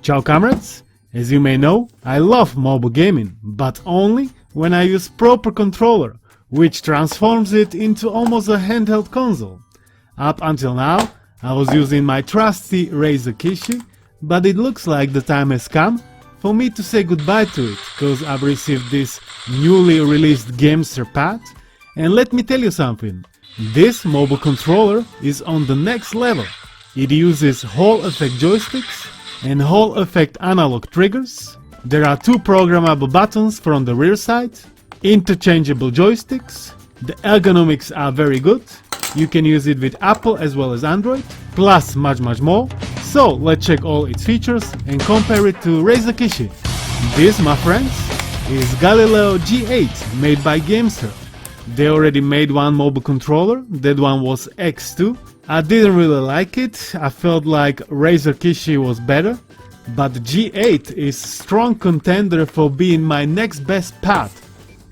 Ciao comrades! As you may know, I love mobile gaming, but only when I use proper controller, which transforms it into almost a handheld console. Up until now, I was using my trusty Razer Kishi, but it looks like the time has come for me to say goodbye to it, cause I've received this newly released Gamesir pad, and let me tell you something, this mobile controller is on the next level. It uses Hall effect joysticks and Hall effect analog triggers. There are two programmable buttons from the rear side, interchangeable joysticks, the ergonomics are very good, you can use it with Apple as well as Android, plus much more. So let's check all its features and compare it to Razer Kishi. This, my friends, is Galileo G8 made by Gamesir. They already made one mobile controller, that one was X2. I didn't really like it, I felt like Razer Kishi was better, but G8 is strong contender for being my next best pad.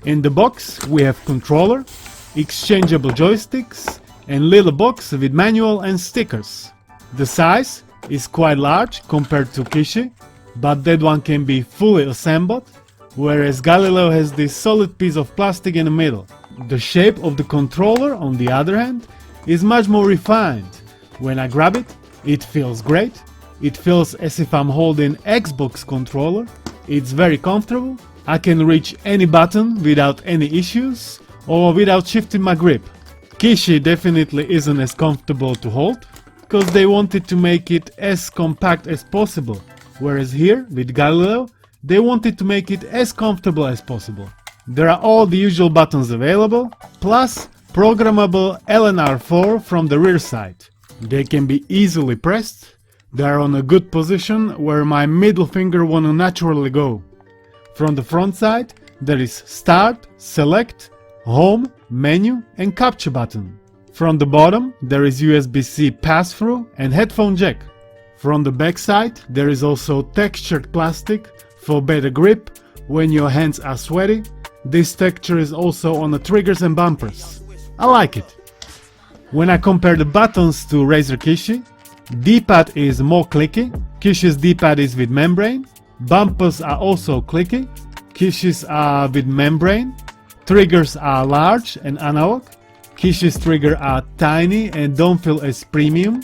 In the box we have controller, exchangeable joysticks and little box with manual and stickers. The size is quite large compared to Kishi, but that one can be fully assembled, whereas Galileo has this solid piece of plastic in the middle. The shape of the controller, on the other hand, is much more refined. When I grab it, it feels great. It feels as if I'm holding Xbox controller. It's very comfortable. I can reach any button without any issues or without shifting my grip. Kishi definitely isn't as comfortable to hold, because they wanted to make it as compact as possible, whereas here, with Galileo, they wanted to make it as comfortable as possible. There are all the usual buttons available, plus programmable LNR4 from the rear side. They can be easily pressed, they are on a good position where my middle finger wanna naturally go. From the front side, there is Start, Select, Home, Menu and Capture button. From the bottom, there is USB-C pass-through and headphone jack. From the back side, there is also textured plastic for better grip when your hands are sweaty. This texture is also on the triggers and bumpers. I like it. When I compare the buttons to Razer Kishi, Dpad is more clicky, Kishi's Dpad is with membrane, bumpers are also clicky, Kishi's are with membrane, triggers are large and analog, Kishi's triggers are tiny and don't feel as premium,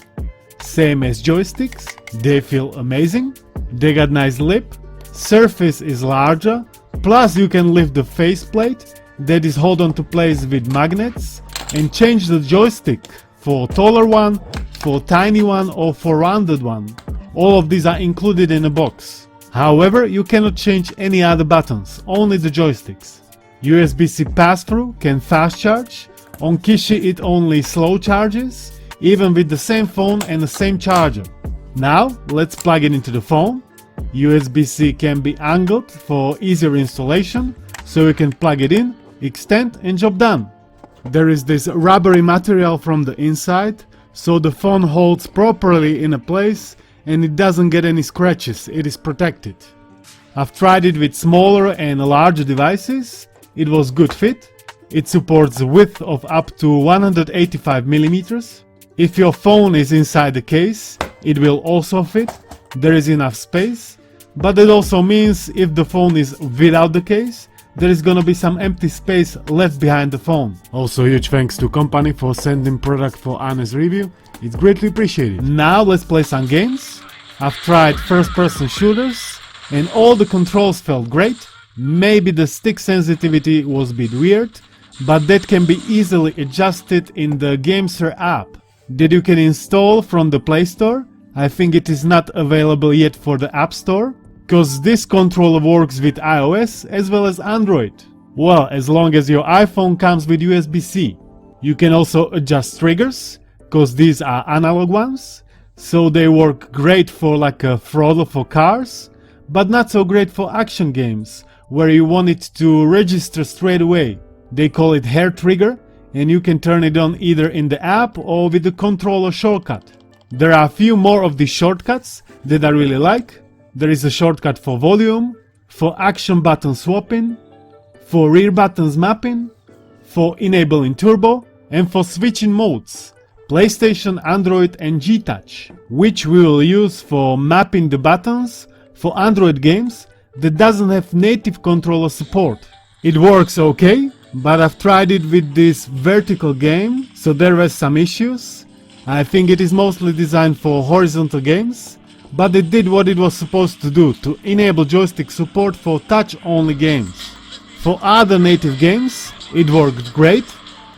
same as joysticks, they feel amazing, they got nice lip, surface is larger, plus you can lift the faceplate that is hold on to place with magnets and change the joystick for taller one, for tiny one or for rounded one. All of these are included in a box. However, you cannot change any other buttons, only the joysticks. USB-C pass-through can fast charge, on Kishi it only slow charges, even with the same phone and the same charger. Now let's plug it into the phone. USB-C can be angled for easier installation, so you can plug it in, extend and job done. There is this rubbery material from the inside, so the phone holds properly in a place and it doesn't get any scratches, it is protected. I've tried it with smaller and larger devices, it was good fit. It supports a width of up to 185mm. If your phone is inside the case, it will also fit. There is enough space, but that also means if the phone is without the case, there is gonna be some empty space left behind the phone. Also huge thanks to company for sending product for honest review, it's greatly appreciated. Now let's play some games. I've tried first person shooters and all the controls felt great. Maybe the stick sensitivity was a bit weird, but that can be easily adjusted in the Gamesir app that you can install from the Play Store. I think it is not available yet for the App Store, cause this controller works with iOS as well as Android. Well, as long as your iPhone comes with USB-C. You can also adjust triggers, cause these are analog ones, so they work great for like a throttle for cars, but not so great for action games, where you want it to register straight away. They call it hair trigger, and you can turn it on either in the app or with the controller shortcut. There are a few more of these shortcuts that I really like. There is a shortcut for volume, for action button swapping, for rear buttons mapping, for enabling turbo, and for switching modes. PlayStation, Android and G-Touch, which we will use for mapping the buttons for Android games that doesn't have native controller support. It works okay, but I've tried it with this vertical game, so there were some issues. I think it is mostly designed for horizontal games, but it did what it was supposed to do, to enable joystick support for touch-only games. For other native games, it worked great,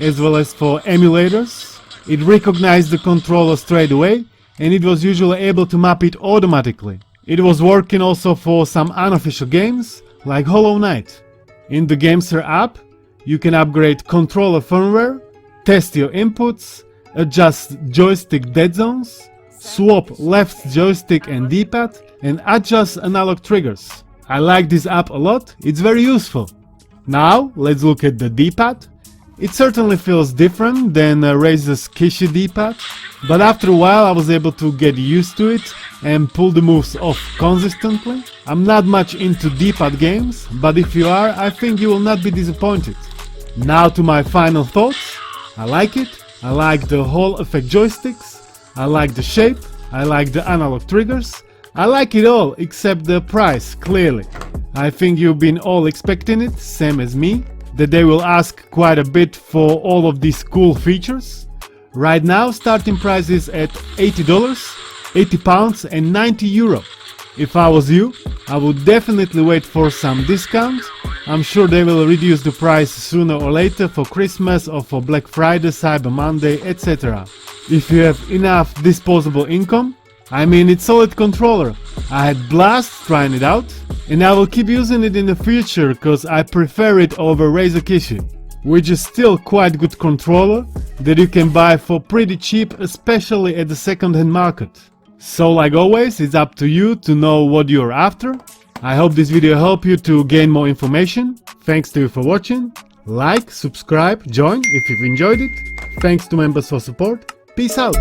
as well as for emulators. It recognized the controller straight away, and it was usually able to map it automatically. It was working also for some unofficial games, like Hollow Knight. In the Gamesir app, you can upgrade controller firmware, test your inputs, adjust joystick dead zones, swap left joystick and Dpad, and adjust analog triggers. I like this app a lot, it's very useful. Now, let's look at the Dpad. It certainly feels different than Razer's Kishi Dpad, but after a while I was able to get used to it and pull the moves off consistently. I'm not much into Dpad games, but if you are, I think you will not be disappointed. Now to my final thoughts. I like it, I like the Hall effect joysticks, I like the shape, I like the analog triggers, I like it all except the price, clearly. I think you've been all expecting it, same as me, that they will ask quite a bit for all of these cool features. Right now starting price is at $80, £80 and €90. If I was you, I would definitely wait for some discount. I'm sure they will reduce the price sooner or later for Christmas or for Black Friday, Cyber Monday, etc. If you have enough disposable income, I mean, it's solid controller. I had blast trying it out, and I will keep using it in the future cause I prefer it over Razer Kishi, which is still quite good controller that you can buy for pretty cheap, especially at the second-hand market. So like always, it's up to you to know what you're after. I hope this video helped you to gain more information. Thanks to you for watching. Like, subscribe, join if you've enjoyed it. Thanks to members for support. Peace out.